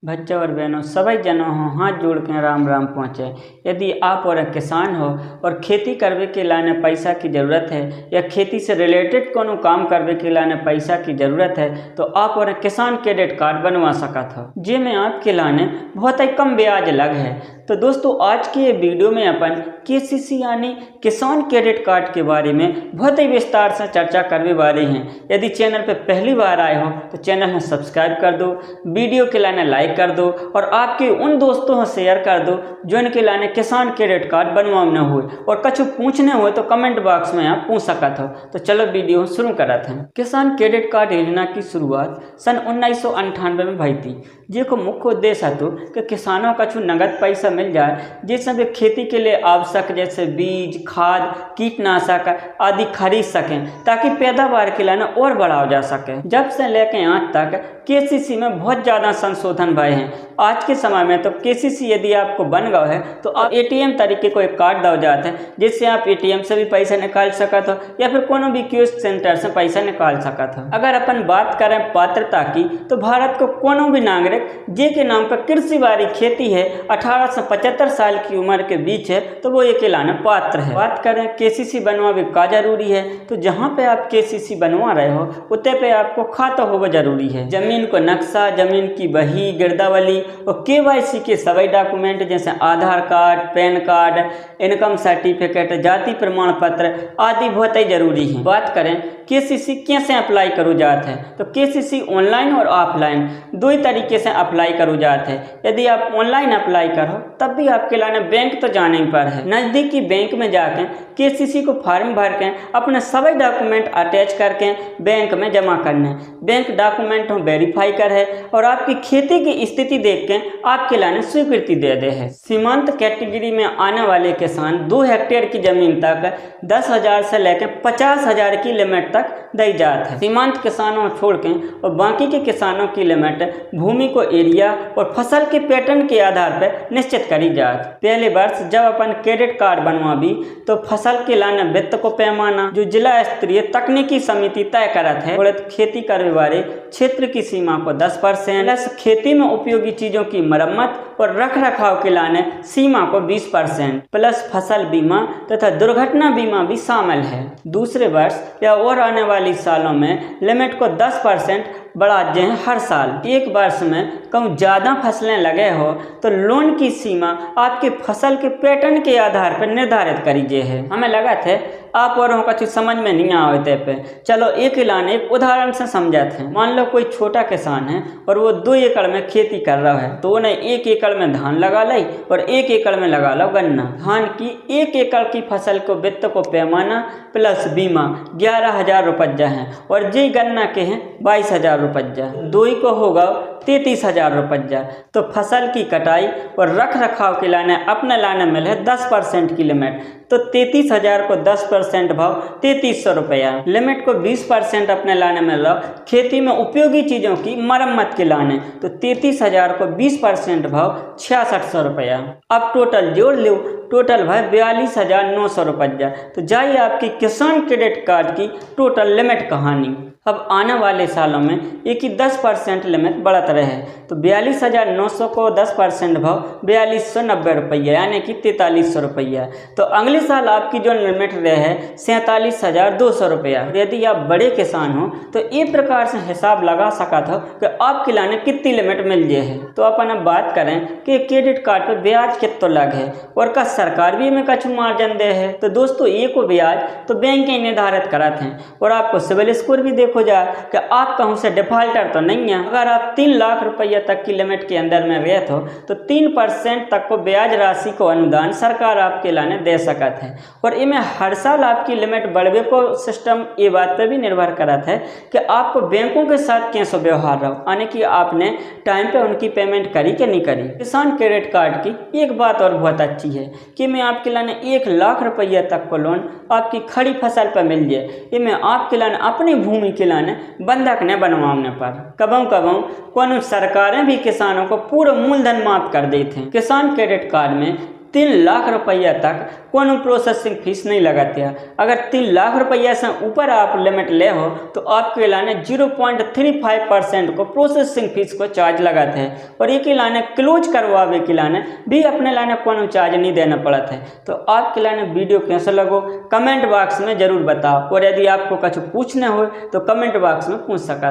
बच्चों और बहनों सभी जनों हो हाथ जोड़ के राम राम पहुँचे। यदि आप और एक किसान हो और खेती करवे के लाने पैसा की ज़रूरत है या खेती से रिलेटेड कोनो काम करवे के लाने पैसा की ज़रूरत है तो आप और एक किसान क्रेडिट कार्ड बनवा सकत हो, जिसमें आपके लाने बहुत ही कम ब्याज लग है। तो दोस्तों आज की ये वीडियो में अपन केसीसी यानी किसान क्रेडिट कार्ड के बारे में बहुत ही विस्तार से चर्चा करने वाले हैं। यदि चैनल पर पहली बार आए हो तो चैनल में सब्सक्राइब कर दो, वीडियो के लाने लाइक कर दो और आपके उन दोस्तों से शेयर कर दो जो इनके लाने किसान क्रेडिट कार्ड बनवाना हो और कुछ पूछने हो तो कमेंट बॉक्स में आप पूछ सकते हो। तो चलो वीडियो शुरू करते हैं। किसान क्रेडिट कार्ड योजना की शुरुआत सन 1998 में भई थी, जिसको मुख्य उद्देश्य है तो कि किसानों का कुछ नगद पैसा मिल जाए जिससे वे खेती के लिए आवश्यक जैसे बीज, खाद, कीटनाशक आदि खरीद सकें ताकि पैदावार के लाने और बढ़ाया जा सके। जब से लेकर आज तक केसीसी में बहुत ज़्यादा संशोधन भए हैं। आज के समय में तो केसीसी यदि आपको बन गया है तो आप एटीएम तरीके को एक कार्ड दो जाते हैं जिससे आप एटीएम से भी पैसा निकाल सकते हो या फिर कोनो भी कियोस्क सेंटर से पैसा निकाल सकते हो। अगर अपन बात करें पात्रता की तो भारत को कोनो भी नागरिक जे के नाम पर कृषि वाली खेती है 18 से 75 साल की उम्र के बीच है तो वो ये के लाने पात्र है। बात करें केसीसी बनवावे का जरूरी है तो जहाँ पे आप केसीसी बनवा रहे हो उतने पे आपको खाता होगा जरूरी है। जमीन को नक्शा, जमीन की बही, गिरदावली और केवाईसी के सभी डॉक्यूमेंट जैसे Aadhaar card, PAN card, income certificate, जाति प्रमाण पत्र आदि बहुत ही जरूरी है। बात करें केसीसी कैसे अप्लाई करो जाते हैं तो केसीसी ऑनलाइन और ऑफलाइन दो ही तरीके से अप्लाई करो जाते हैं। यदि आप ऑनलाइन अप्लाई करो तब भी आपके लाने बैंक तो जाने पर है। नज़दीकी बैंक में जाकर केसीसी को फॉर्म भर के अपने सभी डॉक्यूमेंट अटैच करके बैंक में जमा करने। बैंक डॉक्यूमेंट वेरीफाई कर है और आपकी खेती की स्थिति देख के आपके लाने स्वीकृति दे दे है। सीमांत कैटेगरी में आने वाले किसान 2 हेक्टेयर की जमीन तक 10,000 से लेकर 50,000 की लिमिट तक दी जाती है। सीमांत किसानों छोड़ के और बाकी के किसानों की लिमिट भूमि को एरिया और फसल के पैटर्न के आधार पर निश्चित करी जाती। पहले वर्ष जब अपन क्रेडिट कार्ड बनवाबी तो फसल के लाने वित्त को पैमाना जो जिला स्तरीय तकनीकी समिति तय करत है और खेती करने वाले क्षेत्र की सीमा को 10% प्लस खेती में उपयोगी चीजों की मरम्मत और रख रखाव के लाने सीमा को 20% प्लस फसल बीमा तथा दुर्घटना बीमा भी शामिल है। दूसरे वर्ष या और आने वाली सालों में लिमिट को 10% बढ़ा दें हर साल। एक वर्ष में कहीं ज़्यादा फसलें लगे हो तो लोन की सीमा आपके फसल के पैटर्न के आधार पर निर्धारित करी है। हमें लगा थे आप और कुछ समझ में नहीं आते पे चलो एक लाने एक उदाहरण से समझाते हैं। मान लो कोई छोटा किसान है और वो 2 एकड़ में खेती कर रहा है तो उन्हें 1 एकड़ में धान लगा लाई और 1 एकड़ में लगा लो गन्ना। धान की 1 एकड़ की फसल को वित्त को पैमाना प्लस बीमा 11,000 रुपये है और जी गन्ना के हैं 22,000 रुपये, 2 को होगा 33,000 रुपये। तो फसल की कटाई और रख रखाव के लाने अपने लाने मिले 10% की लिमिट तो 33,000 को 10% भाव 3300 रुपया। लिमिट को 20% अपने लाने में लो खेती में उपयोगी चीज़ों की मरम्मत के लाने तो 33,000 को 20% भाव 6600 रुपया। अब टोटल जोड़ लो, टोटल भाई 42,900 रुपया। तो जाइए आपकी किसान क्रेडिट कार्ड की टोटल लिमिट कहानी। अब आने वाले सालों में एक ही 10% लिमिट बढ़त रहे तो 42,900 को 10% भाव 4290 रुपया यानी कि 4300 रुपया। तो अगले साल आपकी जो लिमिट रहे है 47,200 रुपया। यदि आप बड़े किसान हो तो एक प्रकार से हिसाब लगा सकते हो कि आपके लाने कितनी लिमिट मिल जाए है। तो अपन अब बात करें कि क्रेडिट कार्ड पर ब्याज कितना लग है और का सरकार भी में कछु मार्जिन दे है। तो दोस्तों एक को ब्याज तो बैंक निर्धारित करते हैं और आपको सिविल स्कोर भी देखो जाए कि आप कहूँ से डिफॉल्टर तो नहीं है। अगर आप 3 लाख रुपया तक की लिमिट के अंदर में रहते हो तो 3% तक को ब्याज राशि को अनुदान सरकार आपके लाने दे सकते हैं और इनमें हर साल आपकी लिमिट बढ़वे को सिस्टम ये बात पर भी निर्भर करता है कि आपको बैंकों के साथ कैसे व्यवहार रहो यानी कि आपने टाइम पे उनकी पेमेंट करी कि नहीं करी। किसान क्रेडिट कार्ड की एक बात और बहुत अच्छी है कि मैं आपके लाने 1 लाख रुपया तक को लोन आपकी खड़ी फसल पर मिल जाए। ये मैं आपके लाने अपनी भूमि के लाने बंधक ने बनवाने पर कबों कबों सरकारें भी किसानों को पूरा मूलधन माफ कर देते हैं। किसान क्रेडिट कार्ड में 3 लाख रुपया तक कोनो प्रोसेसिंग फीस नहीं लगाते हैं। अगर 3 लाख रुपया से ऊपर आप लिमिट ले हो तो आपके लाने 0.35% को प्रोसेसिंग फीस को चार्ज लगाते हैं और ये लाने क्लोज करवावे के लाने भी अपने लाने कोनो चार्ज नहीं देना पड़ता है। तो आपके लाने वीडियो कैसा लगो कमेंट बॉक्स में जरूर बताओ और यदि आपको कुछ पूछने हो तो कमेंट बॉक्स में पूछ सका।